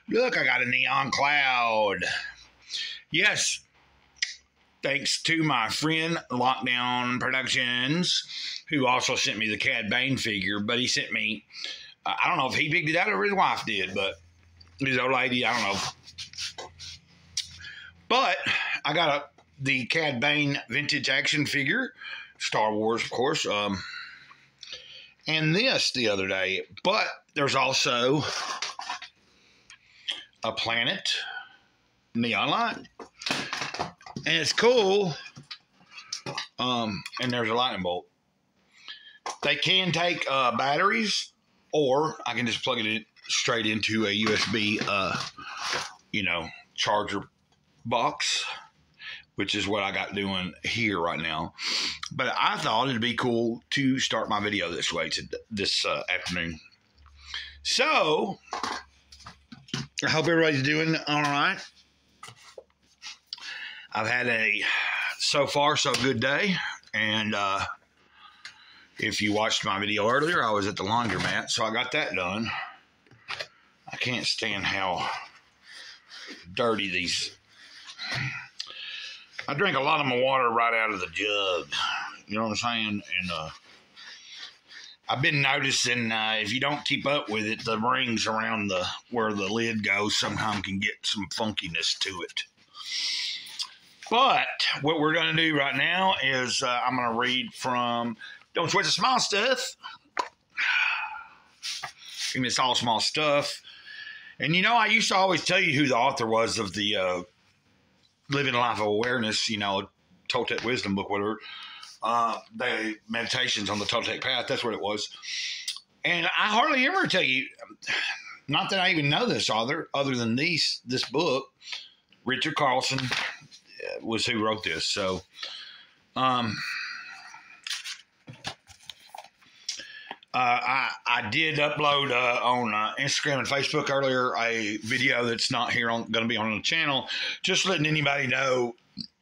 Look, I got a neon cloud. Yes, thanks to my friend Lockdown Productions, who also sent me the Cad Bane figure, but he sent me, I don't know if he picked it out or his wife did, but his old lady, I don't know. But I got the Cad Bane vintage action figure, Star Wars, of course, and this the other day. But there's also a planet neon light, and it's cool. And there's a lightning bolt. They can take batteries, or I can just plug it in straight into a USB, charger box, which is what I got doing here right now. But I thought it'd be cool to start my video this way this afternoon. So I hope everybody's doing all right. I've had a so far so good day, and if you watched my video earlier, I was at the laundromat, so I got that done. I can't stand how dirty these. I drink a lot of my water right out of the jug. You know what I'm saying? And I've been noticing if you don't keep up with it, the rings around where the lid goes sometimes can get some funkiness to it. But what we're going to do right now is I'm going to read from Don't Sweat the Small Stuff. I mean, it's all small stuff. And, I used to always tell you who the author was of the Living a Life of Awareness, Toltec Wisdom book, whatever. The Meditations on the Toltec Path, that's what it was. And I hardly ever tell you, not that I even know this author, other than this book, Richard Carlson was who wrote this. So, I did upload on Instagram and Facebook earlier a video that's not here going to be on the channel, just letting anybody know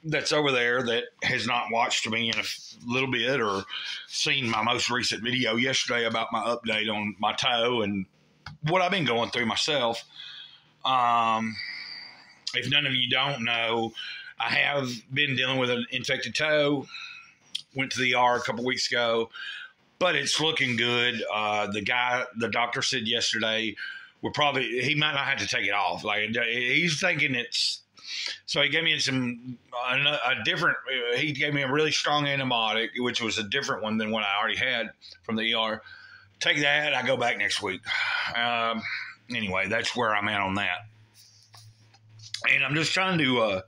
that's over there that has not watched me in a little bit or seen my most recent video yesterday about my update on my toe and what I've been going through myself. If none of you don't know, I have been dealing with an infected toe. Went to the ER a couple weeks ago, but it's looking good. The doctor said yesterday, he might not have to take it off. Like, he's thinking so he gave me he gave me a really strong antibiotic, which was a different one than what I already had from the ER. Take that, I go back next week. Anyway, that's where I'm at on that. And I'm just trying to,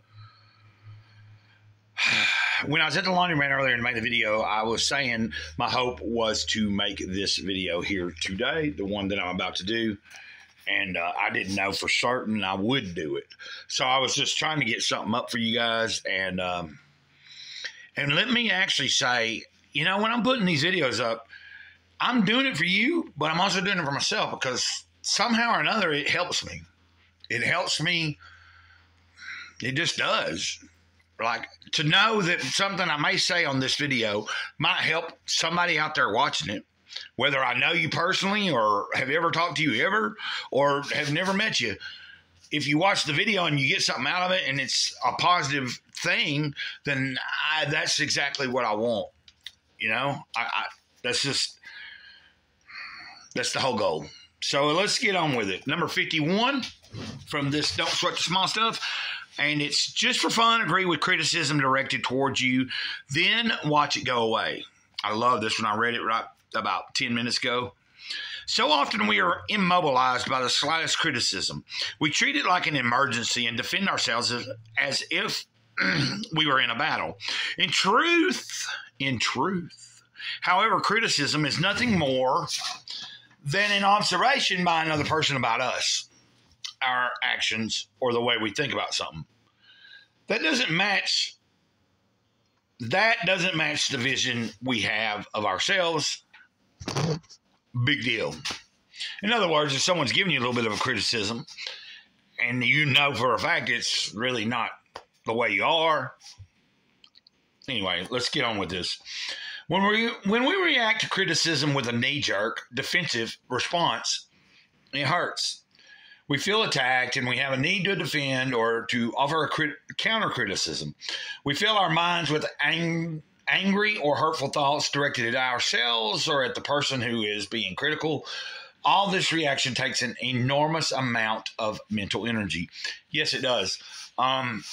when I was at the laundromat earlier and made the video, I was saying my hope was to make this video here today, the one that I'm about to do. And I didn't know for certain I would do it. So I was just trying to get something up for you guys. And let me actually say, when I'm putting these videos up, I'm doing it for you, but I'm also doing it for myself because somehow or another it helps me. It helps me. It just does. Like, to know that something I may say on this video might help somebody out there watching it, whether I know you personally or have ever talked to you ever or have never met you. If you watch the video and you get something out of it and it's a positive thing, then that's exactly what I want. That's the whole goal. So let's get on with it. Number 51 from this Don't Sweat the Small Stuff. And it's just for fun. Agree with criticism directed towards you, then watch it go away. I love this one. I read it right about 10 minutes ago. So often we are immobilized by the slightest criticism. We treat it like an emergency and defend ourselves as if we were in a battle. In truth, however, criticism is nothing more than an observation by another person about us, our actions, or the way we think about something. That doesn't match the vision we have of ourselves. Big deal. In other words, if someone's giving you a little bit of a criticism and for a fact it's really not the way you are, Anyway, let's get on with this. When we react to criticism with a knee-jerk, defensive response, it hurts. We feel attacked and we have a need to defend or to offer a counter criticism. We fill our minds with angry or hurtful thoughts directed at ourselves or at the person who is being critical. All this reaction takes an enormous amount of mental energy. Yes, it does. And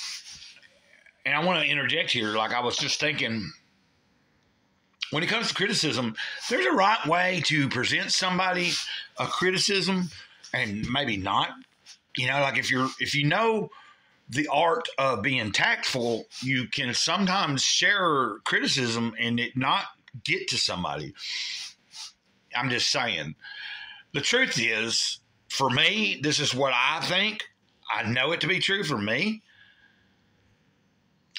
I want to interject here. Like, I was just thinking, when it comes to criticism, there's a right way to present somebody a criticism and maybe not. You know, like if you know the art of being tactful, you can sometimes share criticism and it not get to somebody. I'm just saying. The truth is, for me, this is what I think. I know it to be true for me.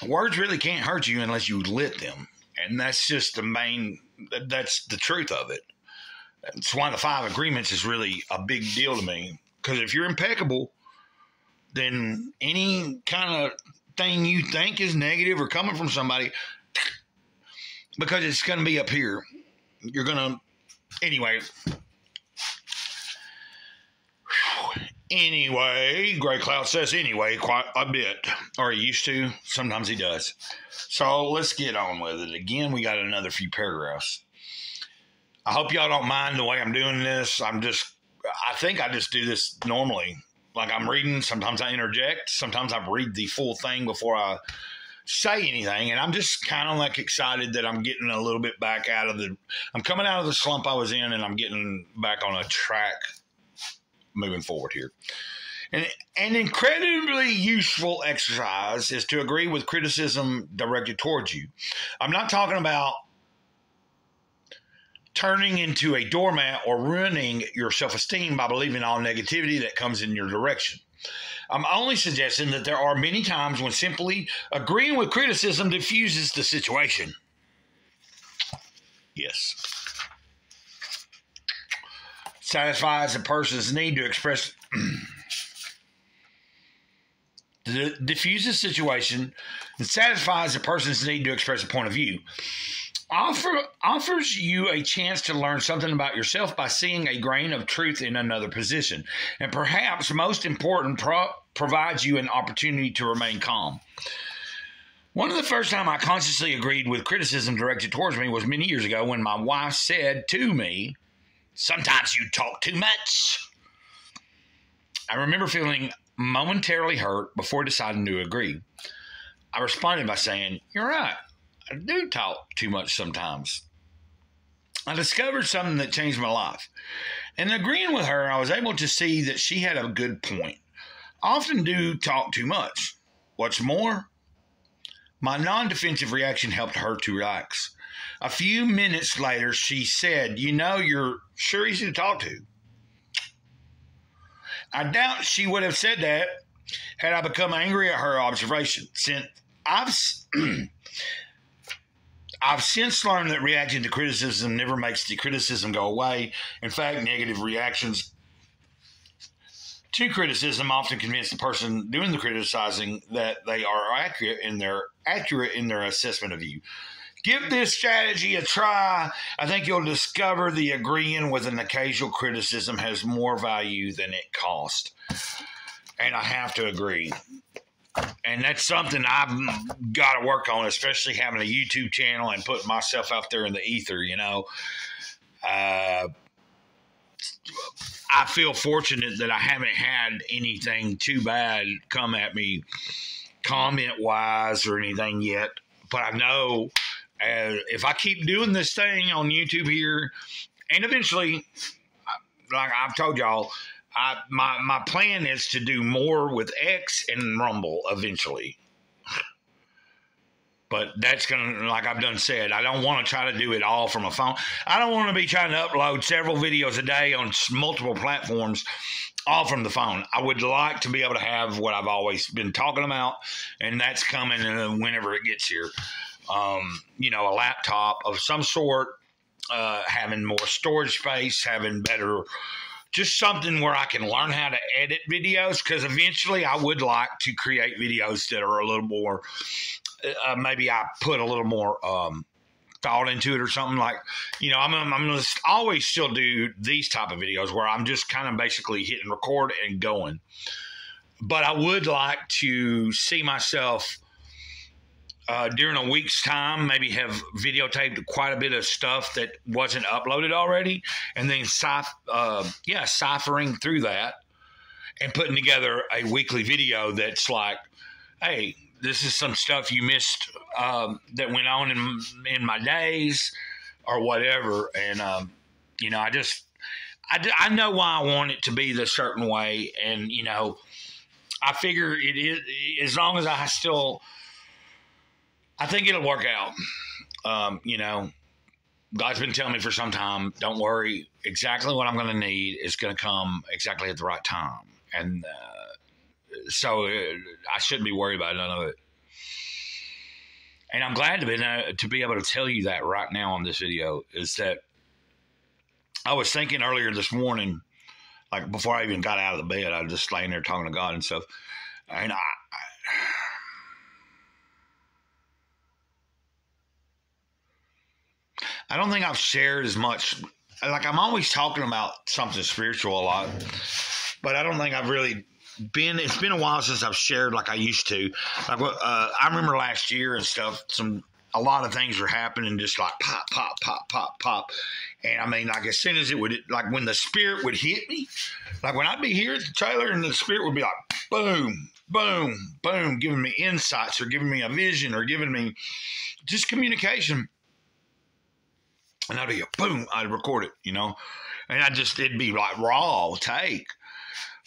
Words really can't hurt you unless you lit them. And that's just that's the truth of it. It's why the 5 agreements is really a big deal to me. Because if you're impeccable, then any kind of thing you think is negative or coming from somebody, because it's going to be up here, you're going to, anyway. Anyway, Greycloud says anyway quite a bit, or he used to. Sometimes he does. So let's get on with it. Again, we got another few paragraphs. I hope y'all don't mind the way I'm doing this. I think I just do this normally. Like, I'm reading, sometimes I interject, sometimes I read the full thing before I say anything, and I'm just kind of like excited that I'm getting a little bit back I'm coming out of the slump I was in, and I'm getting back on a track moving forward here. And an incredibly useful exercise is to agree with criticism directed towards you. I'm not talking about turning into a doormat or ruining your self-esteem by believing all negativity that comes in your direction. I'm only suggesting that there are many times when simply agreeing with criticism diffuses the situation. Yes. Satisfies a person's need to express... diffuses situation and satisfies a person's need to express a point of view. Offers you a chance to learn something about yourself by seeing a grain of truth in another position. And perhaps most important, provides you an opportunity to remain calm. One of the first time I consciously agreed with criticism directed towards me was many years ago when my wife said to me, "Sometimes you talk too much." I remember feeling momentarily hurt before deciding to agree. I responded by saying, "You're right. I do talk too much sometimes." I discovered something that changed my life. And agreeing with her, I was able to see that she had a good point. I often do talk too much. What's more, my non-defensive reaction helped her to relax. A few minutes later, she said, "You know, you're sure easy to talk to." I doubt she would have said that had I become angry at her observation. Since I've since learned that reacting to criticism never makes the criticism go away. In fact, negative reactions to criticism often convince the person doing the criticizing that they are accurate in their assessment of you. Give this strategy a try. I think you'll discover the agreeing with an occasional criticism has more value than it costs. And I have to agree. And that's something I've got to work on, especially having a YouTube channel and putting myself out there in the ether, you know. I feel fortunate that I haven't had anything too bad come at me comment-wise or anything yet. But I know if I keep doing this thing on YouTube here, and eventually, like I've told y'all, my plan is to do more with X and Rumble eventually. But that's going to, like I've done said, I don't want to try to do it all from a phone. I don't want to be trying to upload several videos a day on multiple platforms, all from the phone. I would like to be able to have what I've always been talking about, and that's coming whenever it gets here. You know, a laptop of some sort, having more storage space, having better... just something where I can learn how to edit videos, because eventually I would like to create videos that are a little more maybe I put a little more thought into it or something. Like, you know, I'm going to always still do these type of videos where I'm just kind of basically hitting record and going. But I would like to see myself during a week's time, maybe have videotaped quite a bit of stuff that wasn't uploaded already, and then ciphering through that and putting together a weekly video that's like, hey, this is some stuff you missed that went on in my days or whatever. And, you know, I know why I want it to be the certain way. And, you know, I figure it is, as long as I think it'll work out. You know, God's been telling me for some time, don't worry, exactly what I'm going to need is going to come exactly at the right time. And so I shouldn't be worried about none of it. And I'm glad to be able to tell you that right now on this video, is that I was thinking earlier this morning, like before I even got out of the bed, I was just laying there talking to God and stuff. And I don't think I've shared as much. Like, I'm always talking about something spiritual a lot, but I don't think I've really been. It's been a while since I've shared like I used to. Like, I remember last year and stuff. A lot of things were happening, just like pop, pop, pop, pop, pop. And I mean, like, as soon as it would, like when the Spirit would hit me, like when I'd be here at the trailer and the Spirit would be like, boom, boom, boom, giving me insights or giving me a vision or giving me just communication. And I'd be boom, I'd record it, you know, and it'd be like raw take.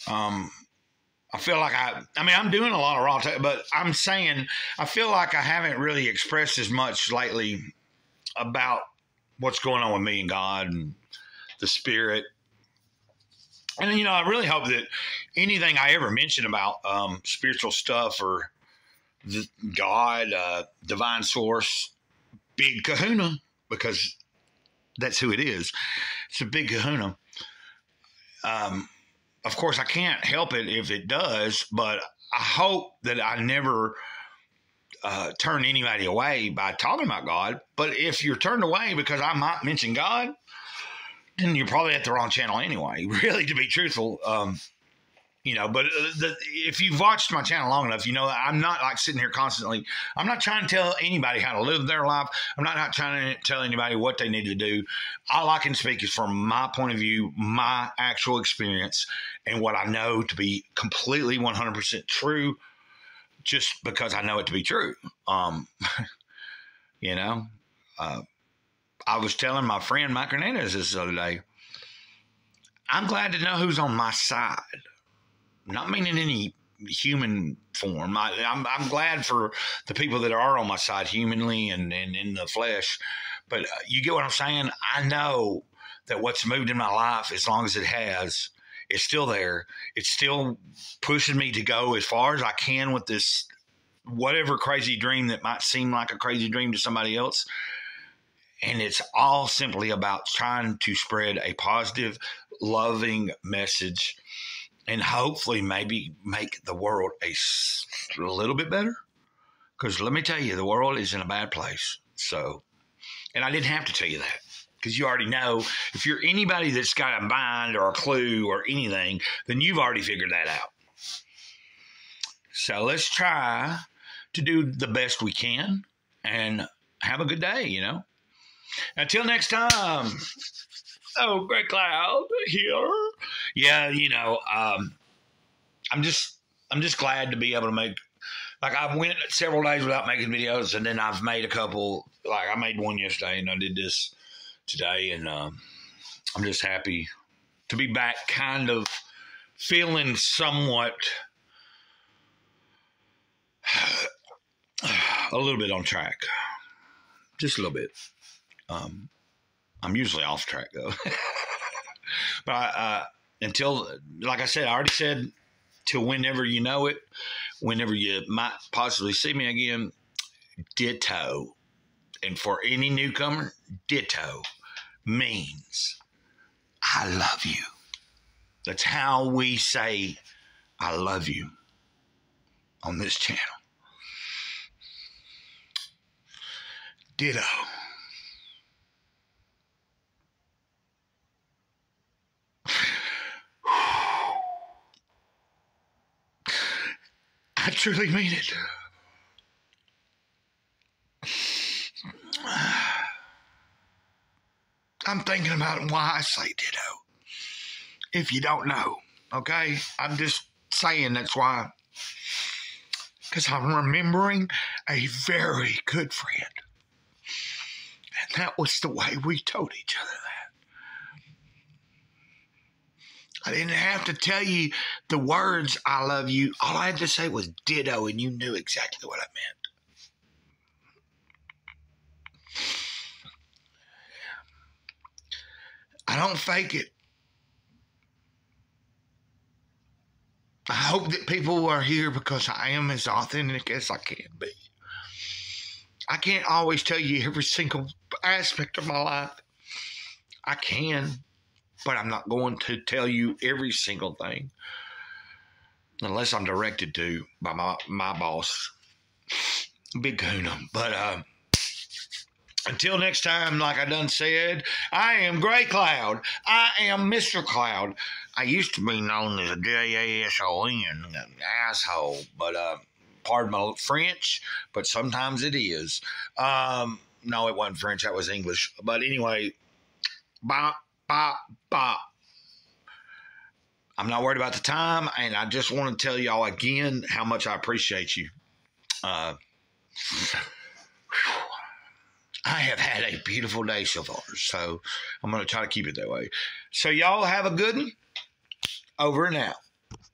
I feel like I'm doing a lot of raw take, but I'm saying I feel like I haven't really expressed as much lately about what's going on with me and God and the Spirit. And, you know, I really hope that anything I ever mention about spiritual stuff or God, divine source, big kahuna, because that's who it is. It's a big kahuna. Of course, I can't help it if it does, but I hope that I never turn anybody away by talking about God. But if you're turned away because I might mention God, then you're probably at the wrong channel anyway, really, to be truthful. You know, but if you've watched my channel long enough, you know, I'm not like sitting here constantly. I'm not trying to tell anybody how to live their life. I'm not trying to tell anybody what they need to do. All I can speak is from my point of view, my actual experience, and what I know to be completely 100% true, just because I know it to be true. You know, I was telling my friend Mike Hernandez this other day, I'm glad to know who's on my side. Not meaning any human form. I'm glad for the people that are on my side humanly and in the flesh. But you get what I'm saying? I know that what's moved in my life, as long as it has, it's still there. It's still pushing me to go as far as I can with this whatever crazy dream that might seem like a crazy dream to somebody else. And it's all simply about trying to spread a positive, loving message and hopefully maybe make the world a little bit better. Because let me tell you, the world is in a bad place. So, and I didn't have to tell you that, because you already know. If you're anybody that's got a mind or a clue or anything, then you've already figured that out. So let's try to do the best we can and have a good day, you know. Until next time. Oh, Greycloud here. Yeah, you know, I'm just glad to be able to make. Like, I went several days without making videos, and then I've made a couple. Like, I made one yesterday, and I did this today, and I'm just happy to be back, kind of feeling somewhat a little bit on track, just a little bit. I'm usually off track though. But until, like I said, I already said, till whenever you know it, whenever you might possibly see me again, ditto. And for any newcomer, ditto means I love you. That's how we say I love you on this channel. Ditto. I truly mean it. I'm thinking about why I say ditto. If you don't know, okay? I'm just saying that's why. Because I'm remembering a very good friend. And that was the way we told each other that. I didn't have to tell you the words, I love you. All I had to say was ditto, and you knew exactly what I meant. I don't fake it. I hope that people are here because I am as authentic as I can be. I can't always tell you every single aspect of my life. I can, but I'm not going to tell you every single thing unless I'm directed to by my boss, Big Kahuna. But until next time, like I done said, I am Greycloud. I am Mr. Cloud. I used to be known as a J-A-S-O-N, an asshole, but pardon my French, but sometimes it is. No, it wasn't French. That was English. But anyway, bop, bop, bop. I'm not worried about the time, and I just want to tell y'all again how much I appreciate you. I have had a beautiful day so far, so I'm going to try to keep it that way. So y'all have a good one. Over and out.